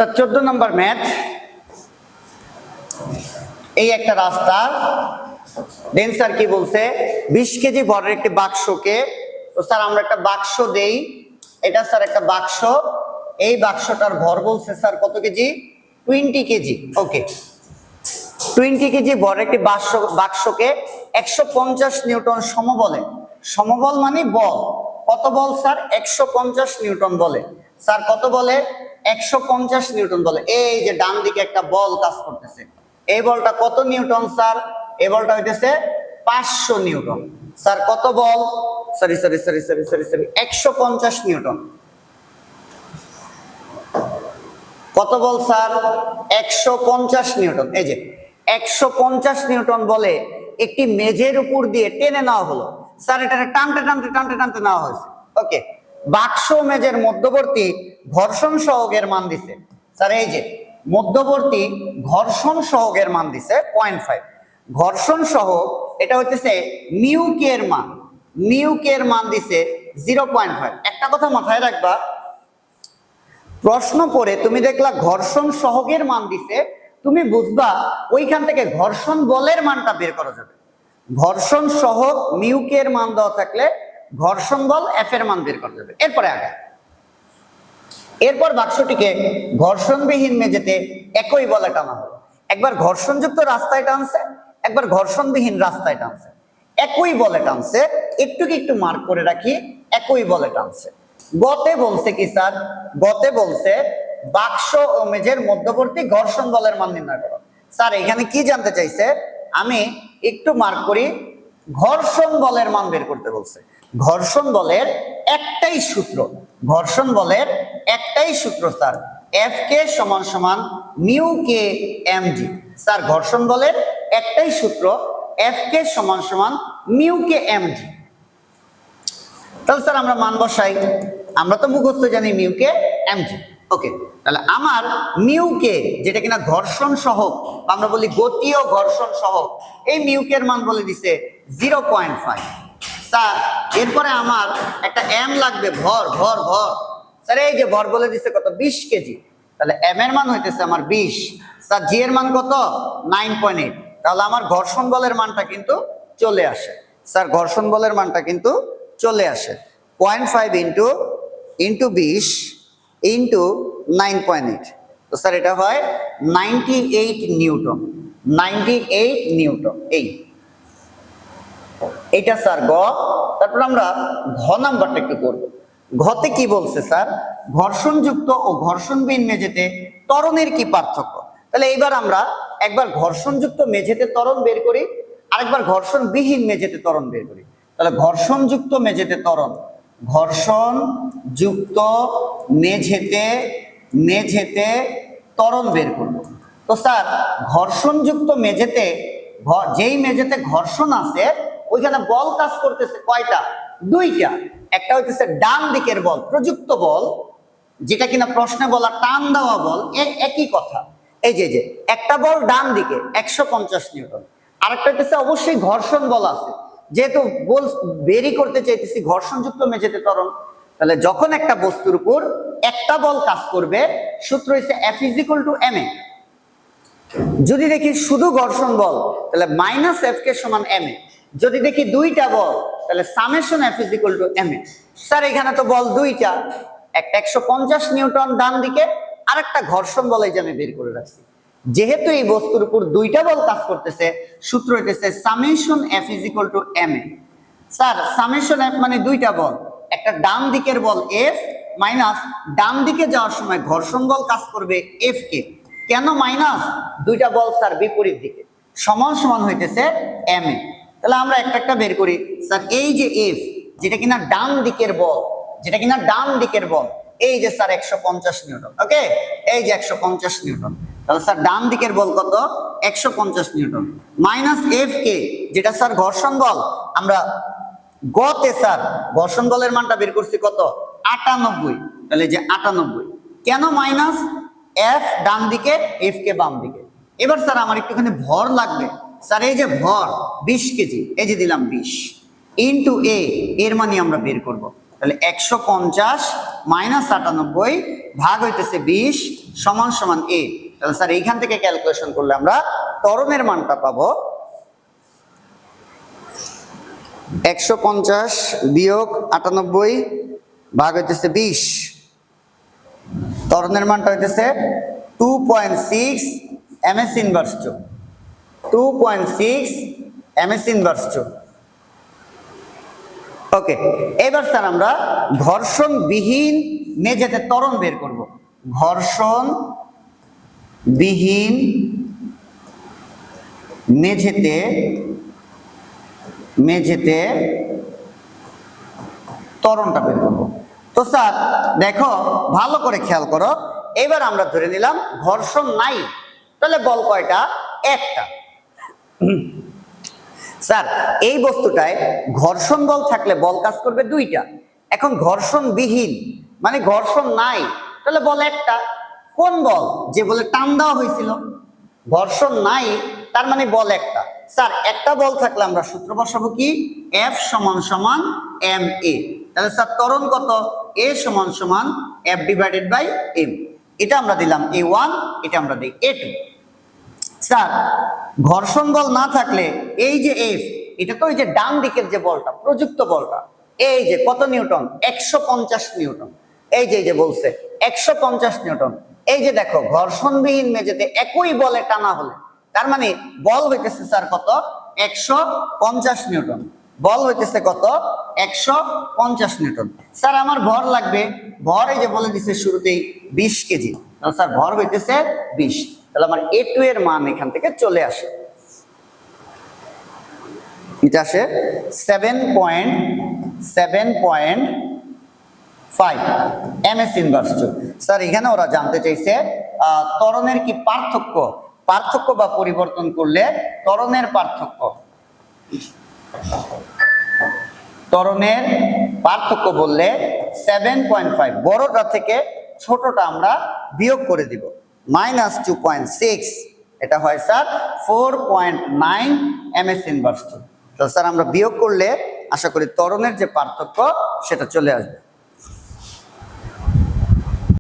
Sir 14 নম্বর math. এই একটা রাস্তা, দেন স্যার কি বলছে 20 কেজি ভরের একটি বাক্সকে, তো স্যার আমরা একটা বাক্স দেই, এটা স্যার একটা বাক্স, এই বাক্সটার ভর বলছে স্যার কত কেজি, 20 কেজি। ওকে, 20 কেজি ভরের একটি বাক্সকে 150 নিউটন সমবলে, সমবল মানে বল, কত বল স্যার 150 নিউটন বলে, স্যার কত বলে 150 নিউটন বলে। এই যে ডান দিকে একটা বল কাজ করতেছে, এই বলটা কত নিউটন স্যার, এই বলটা হইতেছে 500 নিউটন। স্যার কত বল, সরি 150 নিউটন। কত বল স্যার 150 নিউটন। এই যে 150 নিউটন বলে একটি মেঝের উপর দিয়ে টেনে নেওয়া হলো, স্যার এটা টানতে নেওয়া হয়েছে। ওকে, বাক্স মেঝের মধ্যবর্তী ঘর্ষণ সহগের মান দিছে স্যার, এই যে মধ্যবর্তী ঘর্ষণ সহগের মান দিছে 0.5, ঘর্ষণ সহগ এটা হইতেছে মিউ কে এর মান, মিউ কে এর মান দিছে 0.5। একটা কথা মাথায় রাখবা, প্রশ্ন পড়ে তুমি দেখলা ঘর্ষণ সহগের মান দিছে, তুমি বুঝবা ওইখান থেকে ঘর্ষণ বলের মানটা বের করা যাবে। ঘর্ষণ সহগ মিউ কে এর মান দেওয়া থাকলে ঘর্ষণ বল এফ এর মান বের করা যাবে। এরপরে আগে, এরপর বাক্সটিকে ঘর্ষণবিহীন মেঝেতে একই বলে টানা হলো। একবার ঘর্ষণযুক্ত রাস্তায় টানছে, একবার ঘর্ষণবিহীন রাস্তায় টানছে, একই বলে টানছে, একটু মার্ক করে রাখি, একই বলে টানছে। গতে বলছে কি স্যার, গতে বলছে বাক্স ও মেঝের মধ্যবর্তী ঘর্ষণ বলের মান নির্ণয় করো। স্যার এখানে কি জানতে চাইছে, আমি একটু মার্ক করি, ঘর্ষণ বলের মান বের করতে বলছে। ঘর্ষণ বলের একটাই সূত্র, ঘর্ষণ বলের একটাই সূত্র স্যার, এফ কে সমান সমান mu K M G. Sir ঘর্ষণ বলের একটাই সূত্র, এফ কে সমান সমান মিউ কে এম জি। তাহলে স্যার আমরা মান বসাই, আমরা তো মুখস্থ জানি মিউ কে এম জি। ওকে, তাহলে আমার মিউ কে যেটা কিনা ঘর্ষণ সহগ, আমরা বলি গতীয় ঘর্ষণ সহগ, এই মিউ কে এর মান বলে দিছে 0.5। স্যার এরপরে আমার একটা এম লাগবে, ভর ভর ভর, স্যার এই যে ভর বলে দিছে কত 20 কেজি, তাহলে এম এর মান হইতেছে আমার 20, স্যার জি এর মান কত 9.8, তাহলে আমার ঘর্ষণ বলের মানটা কিন্তু চলে আসে। স্যার ঘর্ষণ বলের মানটা কিন্তু চলে আসে 0.5 ইন্টু 20 ইন্টু 9.8, তো স্যার এটা হয় 98 নিউটন, 98 নিউটন। এইটা স্যার গ। তারপর আমরা ঘ নাম্বারটা একটু করব। ঘতে কি বলছে স্যার, ঘর্ষণযুক্ত ও ঘর্ষণবিহীন মেঝেতে ত্বরণের কি পার্থক্য। তাহলে এইবার আমরা একবার ঘর্ষণযুক্ত মেঝেতে ত্বরণ বের করি, আরেকবার ঘর্ষণবিহীন মেঝেতে ত্বরণ বের করি। তাহলে ঘর্ষণযুক্ত মেঝেতে ত্বরণ, ঘর্ষণযুক্ত মেঝেতে ত্বরণ বের করব। তো স্যার ঘর্ষণযুক্ত মেঝেতে, যেই মেঝেতে ঘর্ষণ আছে ওইখানে বল কাজ করতেছে কয়টা, দুইটা। একটা হইতেছে ডান দিকের বল, প্রযুক্ত বল, যেটা কিনা প্রশ্নে বলা টান দেওয়া বল, একই কথা। এই যে একটা বল ডান দিকে 150 নিউটন, আরেকটা হইতেছে অবশ্যই ঘর্ষণ বল আছে, যেহেতু বল বেরি করতে চাইতেছি ঘর্ষণযুক্ত মেঝেতে ত্বরণ, তাহলে যখন একটা বস্তুর উপর একটা বল কাজ করবে, সূত্র হচ্ছে F = ma। যদি দেখি শুধু ঘর্ষণ বল তাহলে মাইনাস এফ কে সমান এম এ, যদি দেখি দুইটা বল তাহলে summation F = M A. Sir এখানে তো বল দুইটা, একটা 150 নিউটন ডান দিকে, আর একটা ঘর্ষণ বল এই যে আমি বের করে রাখছি। যেহেতু এই বস্তুর উপর দুইটা বল কাজ করতেছে, সূত্র হইতেছে summation F = M A. Sir summation F মানে দুইটা বল, একটা ডান দিকের বল এফ মাইনাস ডান দিকে যাওয়ার সময় ঘর্ষণ বল কাজ করবে এফ কে। কেন মাইনাস, দুইটা বল স্যার বিপরীত দিকে, সমান সমান হইতেছে এম এ। তাহলে আমরা একটা বের করি। স্যার এই যে এফ যেটা কিনা ডান দিকের বল, যেটা কিনা ডান দিকের বল, এই যে স্যার 150 নিউটন। ওকে, এই যে 150 নিউটন, তাহলে স্যার ডান দিকের বল কত 150 নিউটন, মাইনাস এফ কে যেটা স্যার ঘর্ষণ বল, আমরা গতে স্যার ঘর্ষণ বলের মানটা বের করছি কত 98, তাহলে যে 98, কেন মাইনাস, এফ ডান দিকে এফ কে বাম দিকে। এবার স্যার আমার একটুখানি ভর লাগবে, স্যার এই যে ভর 20 কেজি, এই যে দিলাম 20 ইন্টু এ, এর মানে আমরা বের করব। তাহলে 150 - 98 ভাগ হইতেছে 20 সমান সমান a। তাহলে স্যার এইখান থেকে ক্যালকুলেশন করলে আমরা ত্বরণের মানটা পাবো 150 বিয়োগ 98 ভাগ হইতেছে 20। ত্বরণের মানটা হইতেছে 2.6 ms ইনভার্স 2, 2.6 ms ইনভার্স 2। ওকে, এবার স্যার আমরা ঘর্ষণ বিহীন মেঝেতে ত্বরণ বের করব। ঘর্ষণ বিহীন মেঝেতে ত্বরণটা বের করব। তো স্যার দেখো ভালো করে খেয়াল করো, এবার আমরা ধরে নিলাম ঘর্ষণ নাই, তাহলে বল কয়টা? একটা। স্যার এই বস্তুটায় ঘর্ষণ বল থাকলে বল কাজ করবে দুইটা। এখন ঘর্ষণ বিহীন মানে ঘর্ষণ নাই, তাহলে বল একটা। কোন বল? যে বলে টান দেওয়া হয়েছিল। ঘর্ষণ নাই তার মানে বল একটা। স্যার একটা বল থাকলে আমরা সূত্র বসাবো কি? F সমান সমান ma। তাহলে স্যার ত্বরণ কত? A সমান সমান F ডিভাইডেড বাই m। এটা আমরা দিলাম A1, এটা আমরা দিই A2। স্যার ঘর্ষণ বল না থাকলে এই যে F, এটা তো ওই যে ডান দিকের যে বলটা, প্রযুক্ত বলটা, এই যে কত নিউটন? 150 নিউটন। এই যে বলছে 150 নিউটন। এই যে দেখো ঘর্ষণবিহীন মেঝেতে একই বলে টানা হলে তার মানে বল হইতেছে স্যার কত? 150 নিউটন। বল হইতেছে কত? 150 নিউটন। স্যার আমার ভর লাগবে, ভর এই যে বলে দিছে শুরুতেই 20 কেজি। তাহলে স্যার ভর হইতেছে 20। তাহলে আমার A2 এর মান এখান থেকে চলে আসে, এটা আসে 7.5 ms ইনভার্স 2। স্যার এখানে ওরা জানতে চাইছে ত্বরণের কি পার্থক্য, পার্থক্য বা পরিবর্তন করলে ত্বরণের পার্থক্য। ত্বরণের পার্থক্য বললে 7.5, বড়টা থেকে ছোটটা আমরা বিয়োগ করে দিব। -2.6, এটা হয় স্যার 4.9 ms ইনভার্স 2। তো স্যার আমরা বিয়োগ করলে আশা করি ত্বরণের যে পার্থক্য সেটা চলে আসবে।